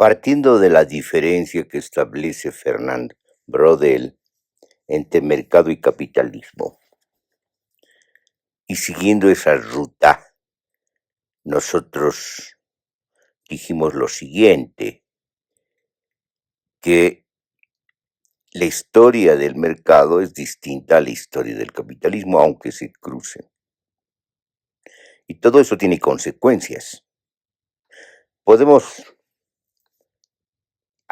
Partiendo de la diferencia que establece Fernand Braudel entre mercado y capitalismo, y siguiendo esa ruta, nosotros dijimos lo siguiente, que la historia del mercado es distinta a la historia del capitalismo, aunque se crucen. Y todo eso tiene consecuencias. Podemos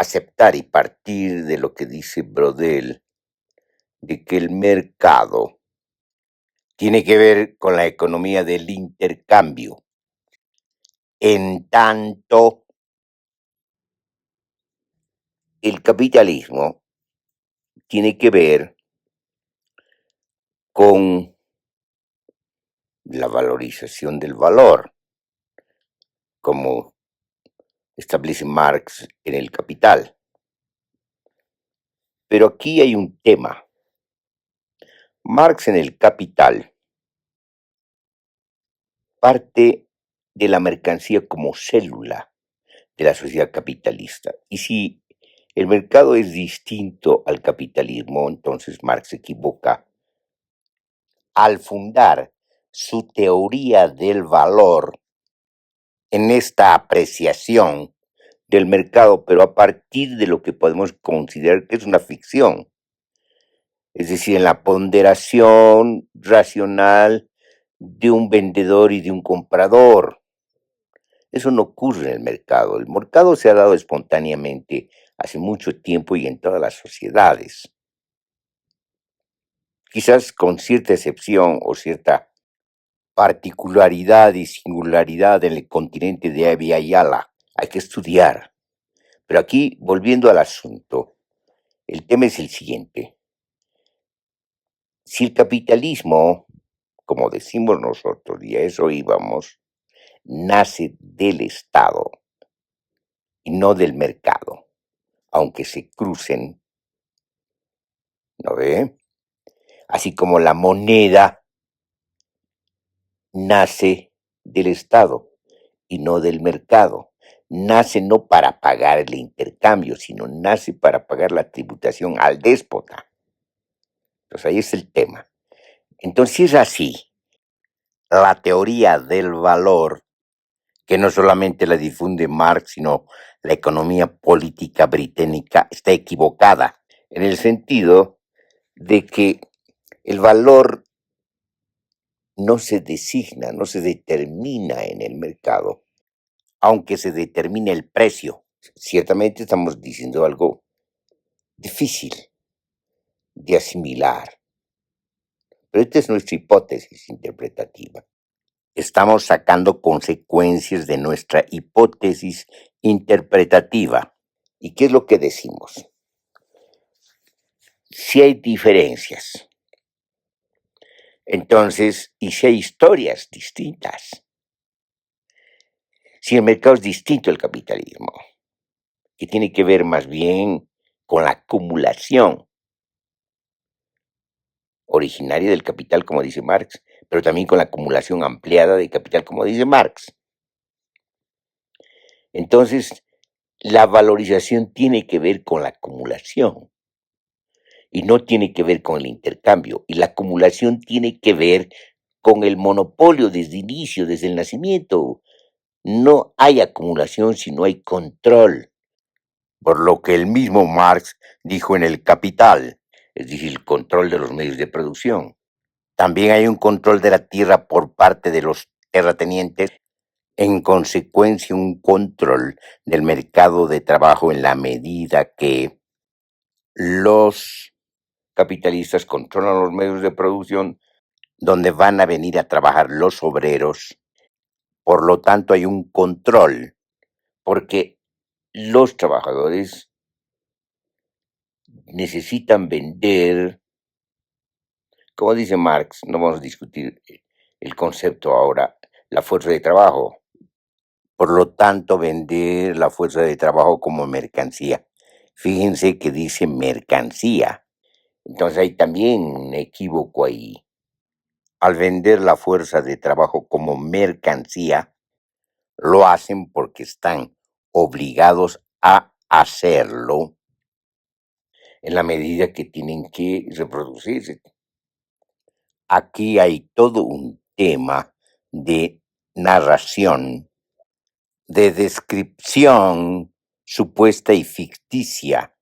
aceptar y partir de lo que dice Braudel, de que el mercado tiene que ver con la economía del intercambio, en tanto el capitalismo tiene que ver con la valorización del valor, como establece Marx en El Capital. Pero aquí hay un tema. Marx en El Capital parte de la mercancía como célula de la sociedad capitalista. Y si el mercado es distinto al capitalismo, entonces Marx se equivoca al fundar su teoría del valor en esta apreciación del mercado, pero a partir de lo que podemos considerar que es una ficción, es decir, en la ponderación racional de un vendedor y de un comprador. Eso no ocurre en el mercado. El mercado se ha dado espontáneamente hace mucho tiempo y en todas las sociedades. Quizás con cierta excepción o cierta particularidad y singularidad en el continente de Abya Yala. Hay que estudiar. Pero aquí, volviendo al asunto, el tema es el siguiente. Si el capitalismo, como decimos nosotros, y a eso íbamos, nace del Estado y no del mercado, aunque se crucen, ¿no ve? Así como la moneda nace del Estado y no del mercado. Nace no para pagar el intercambio, sino nace para pagar la tributación al déspota. Entonces ahí es el tema. Entonces, si es así, la teoría del valor, que no solamente la difunde Marx, sino la economía política británica, está equivocada, en el sentido de que el valor no se designa, no se determina en el mercado, aunque se determine el precio. Ciertamente estamos diciendo algo difícil de asimilar, pero esta es nuestra hipótesis interpretativa. Estamos sacando consecuencias de nuestra hipótesis interpretativa. ¿Y qué es lo que decimos? Si hay diferencias, entonces, y si hay historias distintas, si el mercado es distinto al capitalismo, que tiene que ver más bien con la acumulación originaria del capital, como dice Marx, pero también con la acumulación ampliada de capital, como dice Marx. Entonces, la valorización tiene que ver con la acumulación y no tiene que ver con el intercambio. Y la acumulación tiene que ver con el monopolio desde el inicio, desde el nacimiento. No hay acumulación si no hay control. Por lo que el mismo Marx dijo en El Capital, es decir, el control de los medios de producción. También hay un control de la tierra por parte de los terratenientes, en consecuencia un control del mercado de trabajo en la medida que los capitalistas controlan los medios de producción donde van a venir a trabajar los obreros. Por lo tanto, hay un control, porque los trabajadores necesitan vender, como dice Marx, no vamos a discutir el concepto ahora, la fuerza de trabajo. Por lo tanto, vender la fuerza de trabajo como mercancía. Fíjense que dice mercancía. Entonces hay también un equívoco ahí. Al vender la fuerza de trabajo como mercancía, lo hacen porque están obligados a hacerlo en la medida que tienen que reproducirse. Aquí hay todo un tema de narración, de descripción supuesta y ficticia.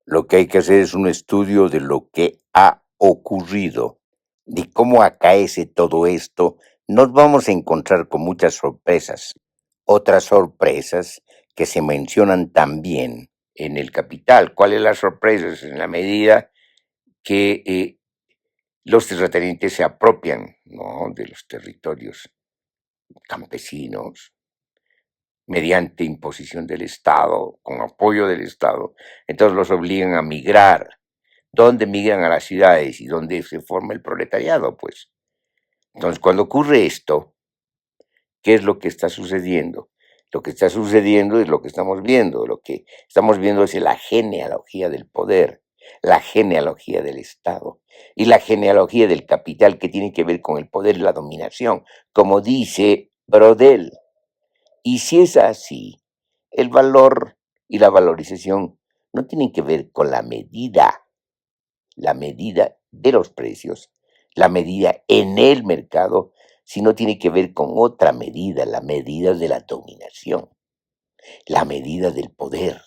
Lo que hay que hacer es un estudio de lo que ha ocurrido, de cómo acaece todo esto. Nos vamos a encontrar con muchas sorpresas. Otras sorpresas que se mencionan también en el Capital. ¿Cuáles las sorpresas? En la medida que los terratenientes se apropian, ¿no?, de los territorios campesinos mediante imposición del Estado, con apoyo del Estado, entonces los obligan a migrar. ¿Dónde migran? A las ciudades y donde se forma el proletariado, pues. Entonces, cuando ocurre esto, ¿qué es lo que está sucediendo? Lo que está sucediendo es lo que estamos viendo. Lo que estamos viendo es la genealogía del poder, la genealogía del Estado y la genealogía del capital, que tiene que ver con el poder y la dominación, como dice Brodel. Y si es así, el valor y la valorización no tienen que ver con la medida de los precios, la medida en el mercado, sino tiene que ver con otra medida, la medida de la dominación, la medida del poder,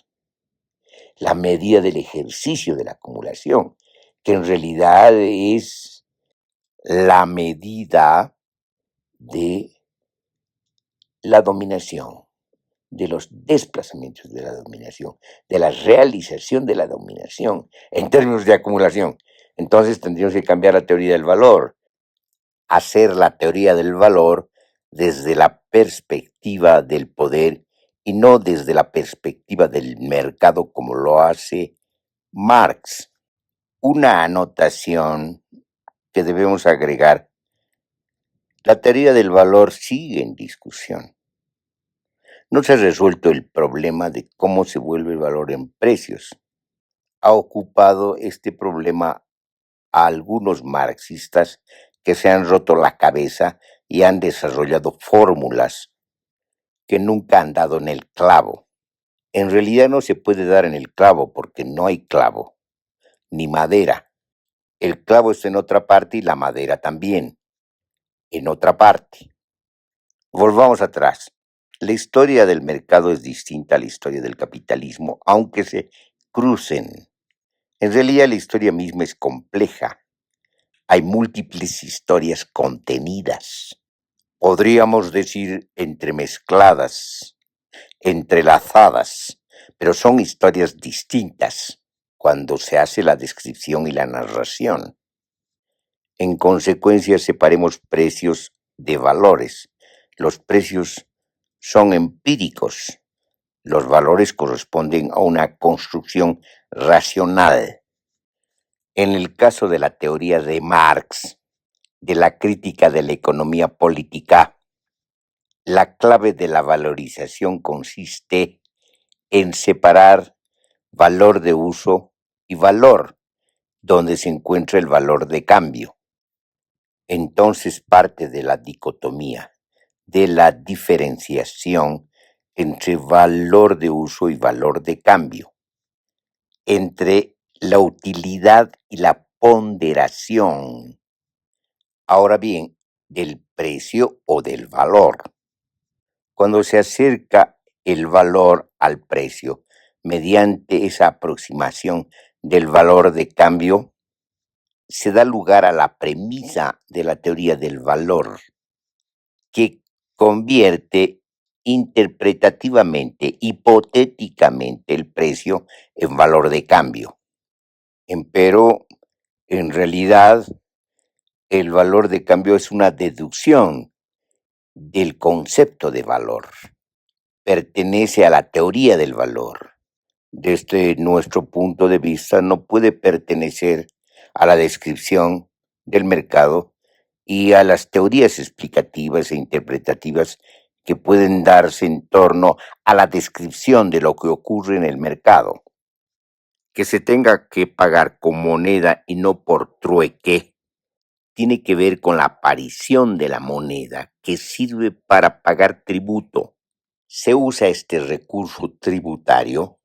la medida del ejercicio de la acumulación, que en realidad es la medida de la dominación, de los desplazamientos de la dominación, de la realización de la dominación en términos de acumulación. Entonces tendríamos que cambiar la teoría del valor, hacer la teoría del valor desde la perspectiva del poder y no desde la perspectiva del mercado como lo hace Marx. Una anotación que debemos agregar: la teoría del valor sigue en discusión. No se ha resuelto el problema de cómo se vuelve el valor en precios. Ha ocupado este problema a algunos marxistas que se han roto la cabeza y han desarrollado fórmulas que nunca han dado en el clavo. En realidad no se puede dar en el clavo porque no hay clavo, ni madera. El clavo está en otra parte y la madera también, en otra parte. Volvamos atrás. La historia del mercado es distinta a la historia del capitalismo, aunque se crucen. En realidad la historia misma es compleja. Hay múltiples historias contenidas. Podríamos decir entremezcladas, entrelazadas, pero son historias distintas cuando se hace la descripción y la narración. En consecuencia, separemos precios de valores. Los precios son empíricos. Los valores corresponden a una construcción racional. En el caso de la teoría de Marx, de la crítica de la economía política, la clave de la valorización consiste en separar valor de uso y valor, donde se encuentra el valor de cambio. Entonces parte de la dicotomía, de la diferenciación entre valor de uso y valor de cambio, entre la utilidad y la ponderación, ahora bien, del precio o del valor. Cuando se acerca el valor al precio mediante esa aproximación del valor de cambio, se da lugar a la premisa de la teoría del valor, que convierte interpretativamente, hipotéticamente, el precio en valor de cambio. Empero, en realidad, el valor de cambio es una deducción del concepto de valor. Pertenece a la teoría del valor. Desde nuestro punto de vista, no puede pertenecer a la descripción del mercado y a las teorías explicativas e interpretativas que pueden darse en torno a la descripción de lo que ocurre en el mercado. Que se tenga que pagar con moneda y no por trueque tiene que ver con la aparición de la moneda, que sirve para pagar tributo. Se usa este recurso tributario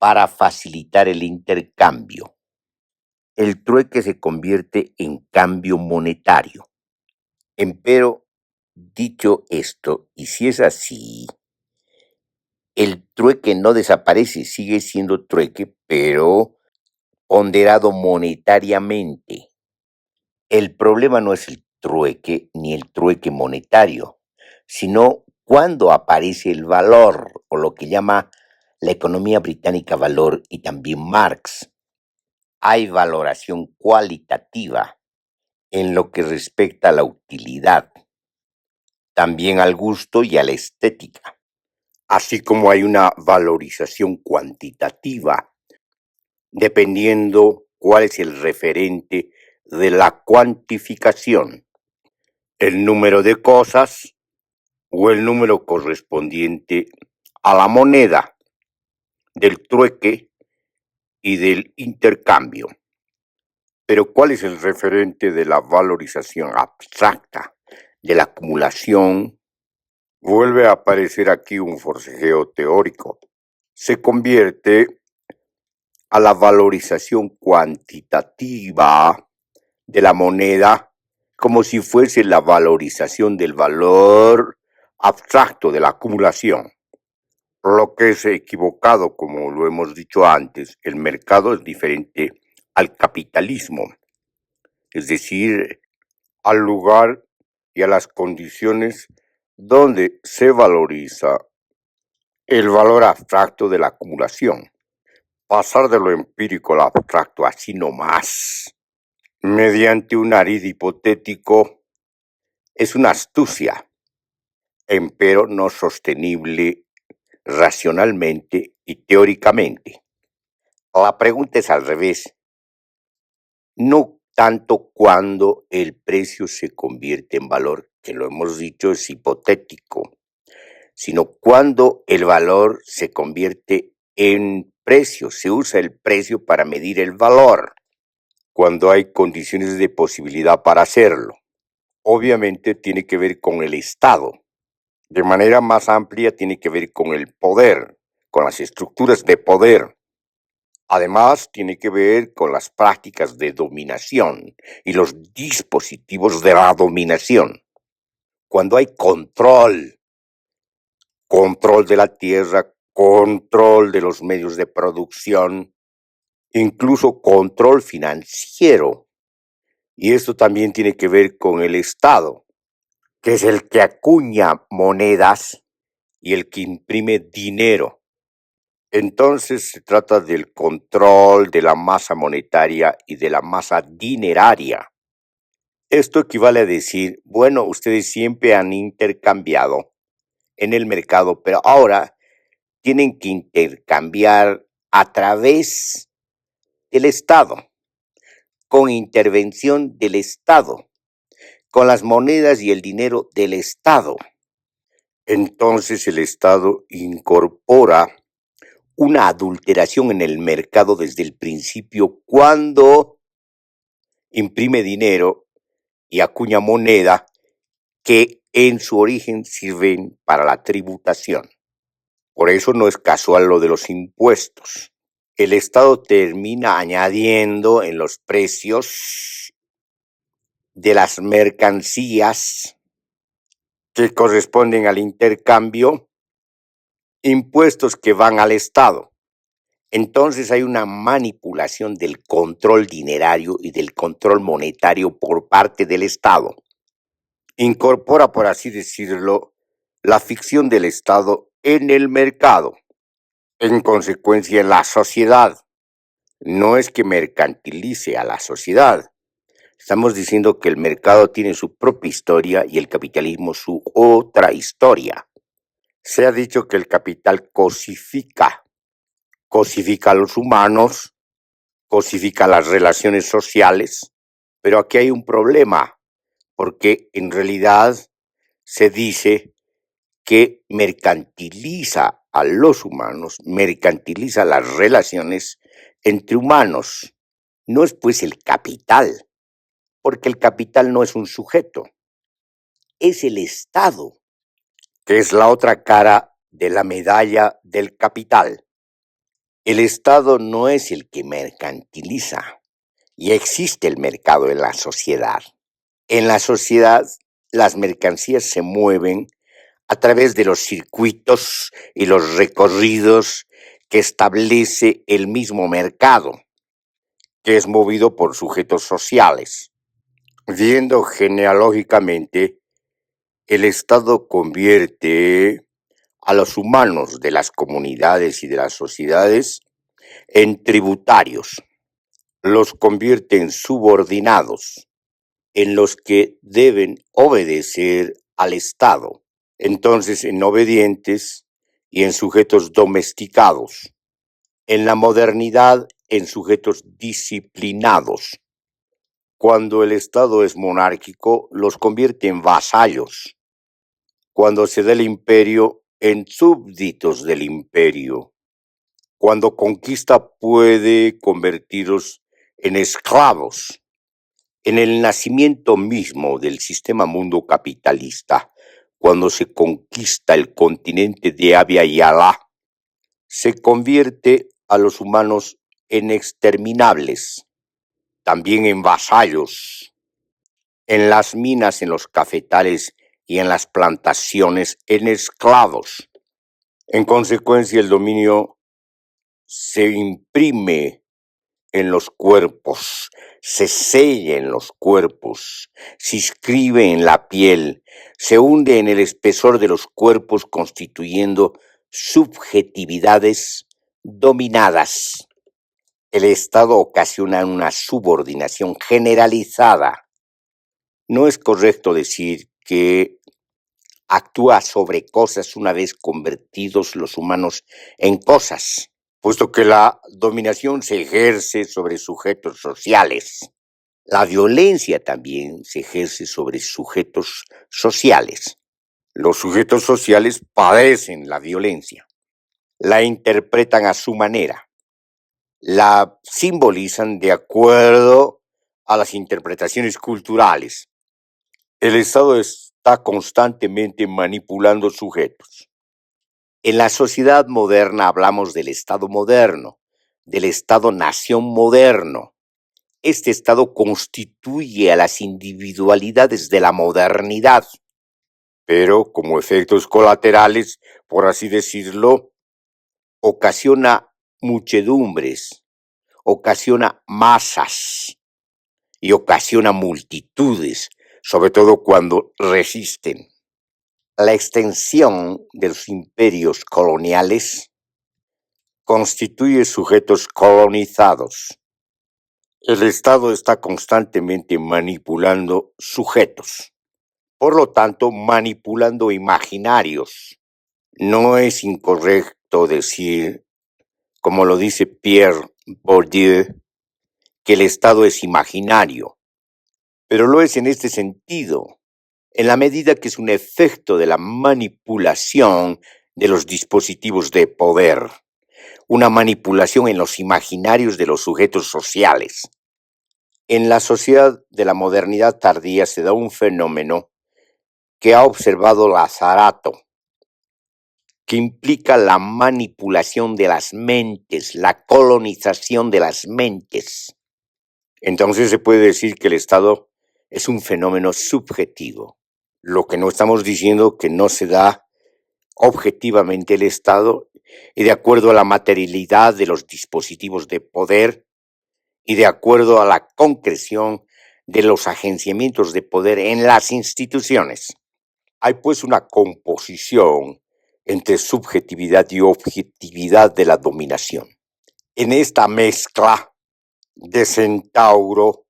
para facilitar el intercambio. El trueque se convierte en cambio monetario. Empero, dicho esto, y si es así, el trueque no desaparece, sigue siendo trueque, pero ponderado monetariamente. El problema no es el trueque ni el trueque monetario, sino cuando aparece el valor, o lo que llama la economía británica valor y también Marx. Hay valoración cualitativa en lo que respecta a la utilidad, también al gusto y a la estética, así como hay una valorización cuantitativa, dependiendo cuál es el referente de la cuantificación, el número de cosas o el número correspondiente a la moneda, del trueque y del intercambio. Pero ¿cuál es el referente de la valorización abstracta, de la acumulación? Vuelve a aparecer aquí un forcejeo teórico. Se convierte a la valorización cuantitativa de la moneda como si fuese la valorización del valor abstracto de la acumulación. Lo que es equivocado, como lo hemos dicho antes, el mercado es diferente al capitalismo, es decir, al lugar y a las condiciones donde se valoriza el valor abstracto de la acumulación. Pasar de lo empírico al abstracto así nomás, mediante un ariz hipotético, es una astucia, empero no sostenible racionalmente y teóricamente. La pregunta es al revés, no tanto cuando el precio se convierte en valor, que lo hemos dicho es hipotético, sino cuando el valor se convierte en precio, se usa el precio para medir el valor, cuando hay condiciones de posibilidad para hacerlo. Obviamente tiene que ver con el Estado. De manera más amplia tiene que ver con el poder, con las estructuras de poder. Además, tiene que ver con las prácticas de dominación y los dispositivos de la dominación. Cuando hay control de la tierra, control de los medios de producción, incluso control financiero. Y esto también tiene que ver con el Estado, que es el que acuña monedas y el que imprime dinero. Entonces se trata del control de la masa monetaria y de la masa dineraria. Esto equivale a decir, bueno, ustedes siempre han intercambiado en el mercado, pero ahora tienen que intercambiar a través del Estado, con intervención del Estado, con las monedas y el dinero del Estado. Entonces el Estado incorpora una adulteración en el mercado desde el principio cuando imprime dinero y acuña moneda que en su origen sirven para la tributación. Por eso no es casual lo de los impuestos. El Estado termina añadiendo en los precios de las mercancías que corresponden al intercambio impuestos que van al Estado. Entonces hay una manipulación del control dinerario y del control monetario por parte del Estado. Incorpora, por así decirlo, la ficción del Estado en el mercado, en consecuencia en la sociedad. No es que mercantilice a la sociedad. Estamos diciendo que el mercado tiene su propia historia y el capitalismo su otra historia. Se ha dicho que el capital cosifica a los humanos, cosifica las relaciones sociales, pero aquí hay un problema, porque en realidad se dice que mercantiliza a los humanos, mercantiliza las relaciones entre humanos. No es pues el capital, porque el capital no es un sujeto, es el Estado, que es la otra cara de la medalla del capital. El Estado no es el que mercantiliza, y existe el mercado en la sociedad. En la sociedad, las mercancías se mueven a través de los circuitos y los recorridos que establece el mismo mercado, que es movido por sujetos sociales. Viendo genealógicamente, el Estado convierte a los humanos de las comunidades y de las sociedades en tributarios, los convierte en subordinados, en los que deben obedecer al Estado, entonces en obedientes y en sujetos domesticados, en la modernidad en sujetos disciplinados. Cuando el Estado es monárquico, los convierte en vasallos. Cuando se da el imperio, en súbditos del imperio. Cuando conquista, puede convertirlos en esclavos. En el nacimiento mismo del sistema mundo capitalista, cuando se conquista el continente de Abya Yala, se convierte a los humanos en exterminables, también en vasallos, en las minas, en los cafetales y en las plantaciones, en esclavos. En consecuencia, el dominio se imprime en los cuerpos, se sella en los cuerpos, se inscribe en la piel, se hunde en el espesor de los cuerpos, constituyendo subjetividades dominadas. El Estado ocasiona una subordinación generalizada. No es correcto decir que actúa sobre cosas una vez convertidos los humanos en cosas, puesto que la dominación se ejerce sobre sujetos sociales. La violencia también se ejerce sobre sujetos sociales. Los sujetos sociales padecen la violencia, la interpretan a su manera, la simbolizan de acuerdo a las interpretaciones culturales. El Estado está constantemente manipulando sujetos. En la sociedad moderna hablamos del Estado moderno, del Estado-nación moderno. Este Estado constituye a las individualidades de la modernidad, pero como efectos colaterales, por así decirlo, ocasiona muchedumbres, ocasiona masas y ocasiona multitudes, sobre todo cuando resisten. La extensión de los imperios coloniales constituye sujetos colonizados. El Estado está constantemente manipulando sujetos, por lo tanto, manipulando imaginarios. No es incorrecto decir, como lo dice Pierre Bourdieu, que el Estado es imaginario, pero lo es en este sentido, en la medida que es un efecto de la manipulación de los dispositivos de poder, una manipulación en los imaginarios de los sujetos sociales. En la sociedad de la modernidad tardía se da un fenómeno que ha observado Lazzarato, que implica la manipulación de las mentes, la colonización de las mentes. Entonces se puede decir que el Estado es un fenómeno subjetivo. Lo que no estamos diciendo que no se da objetivamente el Estado y de acuerdo a la materialidad de los dispositivos de poder y de acuerdo a la concreción de los agenciamientos de poder en las instituciones. Hay pues una composición entre subjetividad y objetividad de la dominación. En esta mezcla de centauro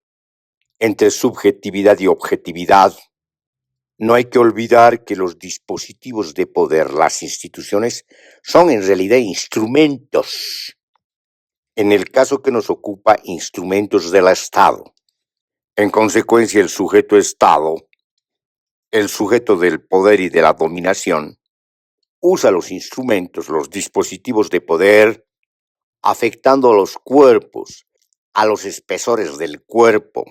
entre subjetividad y objetividad, no hay que olvidar que los dispositivos de poder, las instituciones, son en realidad instrumentos. En el caso que nos ocupa, instrumentos del Estado. En consecuencia, el sujeto Estado, el sujeto del poder y de la dominación, usa los instrumentos, los dispositivos de poder, afectando a los cuerpos, a los espesores del cuerpo,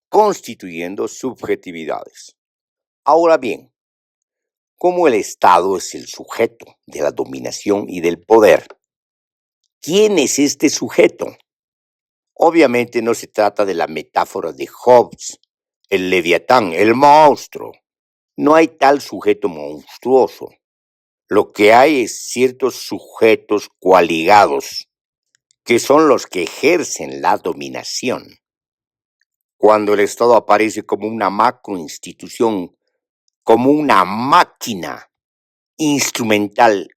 constituyendo subjetividades. Ahora bien, como el Estado es el sujeto de la dominación y del poder, ¿Quién es este sujeto? Obviamente no se trata de la metáfora de Hobbes, el leviatán, el monstruo. No hay tal sujeto monstruoso. Lo que hay es ciertos sujetos coaligados, que son los que ejercen la dominación. Cuando el Estado aparece como una macroinstitución, como una máquina instrumental,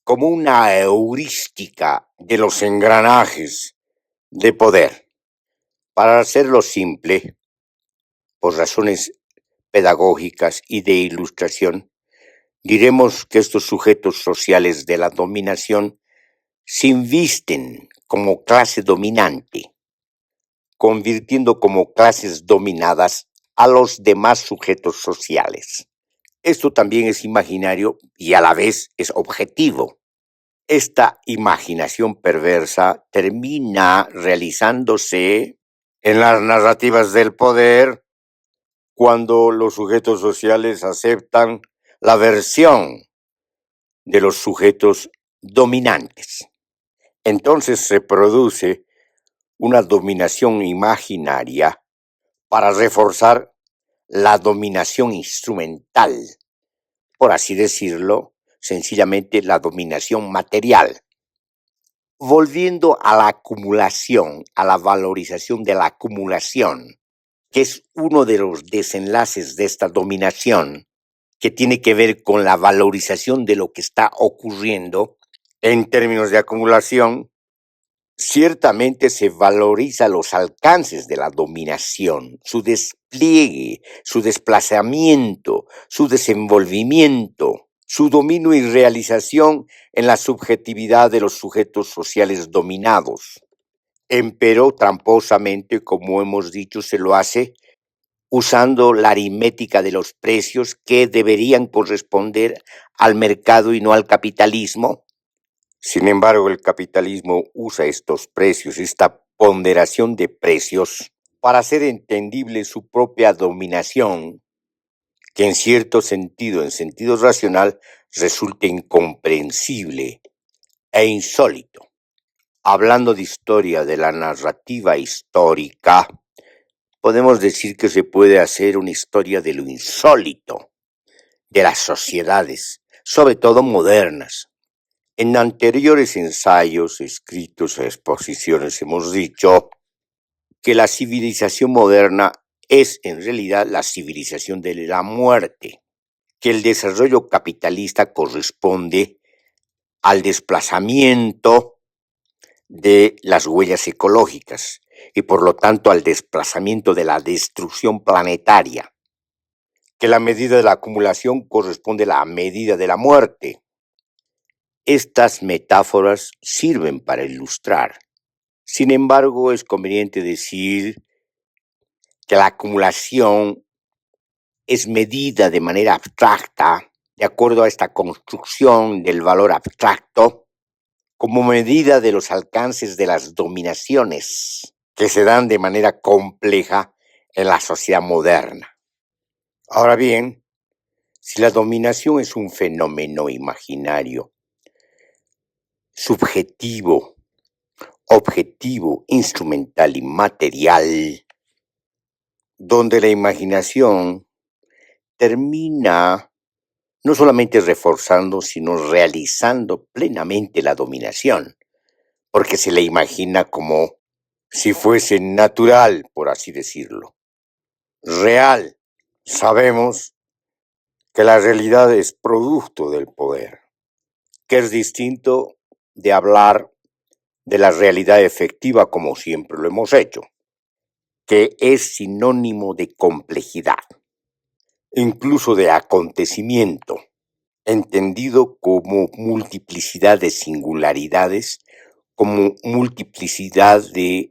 como una heurística de los engranajes de poder. Para hacerlo simple, por razones pedagógicas y de ilustración, diremos que estos sujetos sociales de la dominación se invisten como clase dominante, convirtiendo como clases dominadas a los demás sujetos sociales. Esto también es imaginario y a la vez es objetivo. Esta imaginación perversa termina realizándose en las narrativas del poder cuando los sujetos sociales aceptan la versión de los sujetos dominantes. Entonces se produce una dominación imaginaria para reforzar la dominación instrumental, por así decirlo, sencillamente la dominación material. Volviendo a la acumulación, a la valorización de la acumulación, que es uno de los desenlaces de esta dominación, que tiene que ver con la valorización de lo que está ocurriendo en términos de acumulación, ciertamente se valoriza los alcances de la dominación, su despliegue, su desplazamiento, su desenvolvimiento, su dominio y realización en la subjetividad de los sujetos sociales dominados. Empero, tramposamente, como hemos dicho, se lo hace usando la aritmética de los precios que deberían corresponder al mercado y no al capitalismo. Sin embargo, el capitalismo usa estos precios, esta ponderación de precios, para hacer entendible su propia dominación, que en cierto sentido, en sentido racional, resulta incomprensible e insólito. Hablando de historia, de la narrativa histórica, podemos decir que se puede hacer una historia de lo insólito, de las sociedades, sobre todo modernas. En anteriores ensayos, escritos o exposiciones hemos dicho que la civilización moderna es en realidad la civilización de la muerte, que el desarrollo capitalista corresponde al desplazamiento de las huellas ecológicas y por lo tanto al desplazamiento de la destrucción planetaria, que la medida de la acumulación corresponde a la medida de la muerte. Estas metáforas sirven para ilustrar. Sin embargo, es conveniente decir que la acumulación es medida de manera abstracta, de acuerdo a esta construcción del valor abstracto, como medida de los alcances de las dominaciones que se dan de manera compleja en la sociedad moderna. Ahora bien, si la dominación es un fenómeno imaginario, subjetivo, objetivo, instrumental y material, donde la imaginación termina no solamente reforzando, sino realizando plenamente la dominación, porque se le imagina como si fuese natural, por así decirlo, real. Sabemos que la realidad es producto del poder, que es distinto de hablar de la realidad efectiva como siempre lo hemos hecho, que es sinónimo de complejidad, incluso de acontecimiento, entendido como multiplicidad de singularidades, como multiplicidad de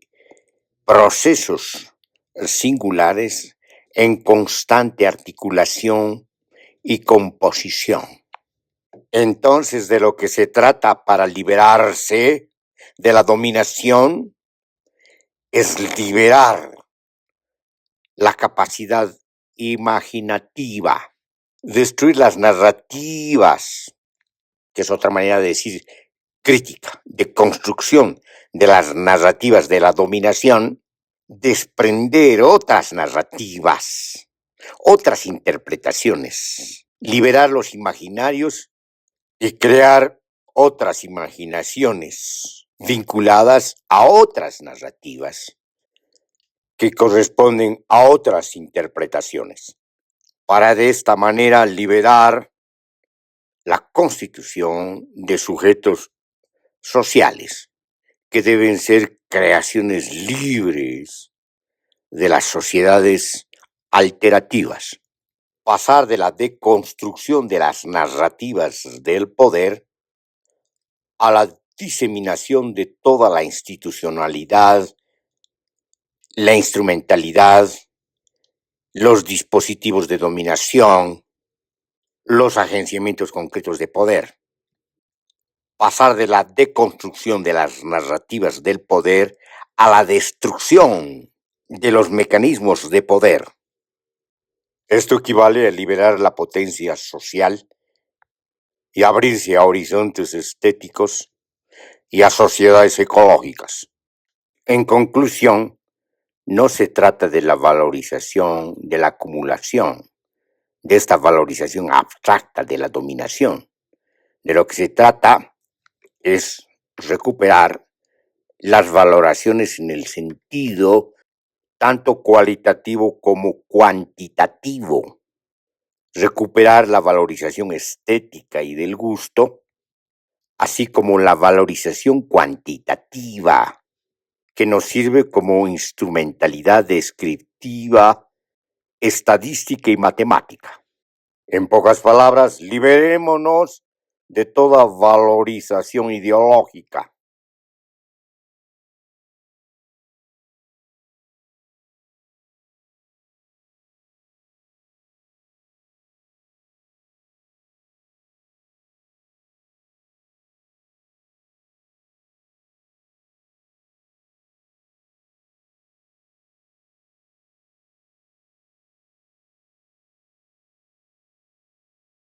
procesos singulares en constante articulación y composición. Entonces, de lo que se trata para liberarse de la dominación es liberar la capacidad imaginativa, destruir las narrativas, que es otra manera de decir crítica, de construcción de las narrativas de la dominación, desprender otras narrativas, otras interpretaciones, liberar los imaginarios y crear otras imaginaciones vinculadas a otras narrativas que corresponden a otras interpretaciones, para de esta manera liberar la constitución de sujetos sociales que deben ser creaciones libres de las sociedades alterativas. Pasar de la deconstrucción de las narrativas del poder a la diseminación de toda la institucionalidad, la instrumentalidad, los dispositivos de dominación, los agenciamientos concretos de poder. Pasar de la deconstrucción de las narrativas del poder a la destrucción de los mecanismos de poder. Esto equivale a liberar la potencia social y abrirse a horizontes estéticos y a sociedades ecológicas. En conclusión, no se trata de la valorización, de la acumulación, de esta valorización abstracta de la dominación. De lo que se trata es recuperar las valoraciones en el sentido tanto cualitativo como cuantitativo, recuperar la valorización estética y del gusto, así como la valorización cuantitativa, que nos sirve como instrumentalidad descriptiva, estadística y matemática. En pocas palabras, liberémonos de toda valorización ideológica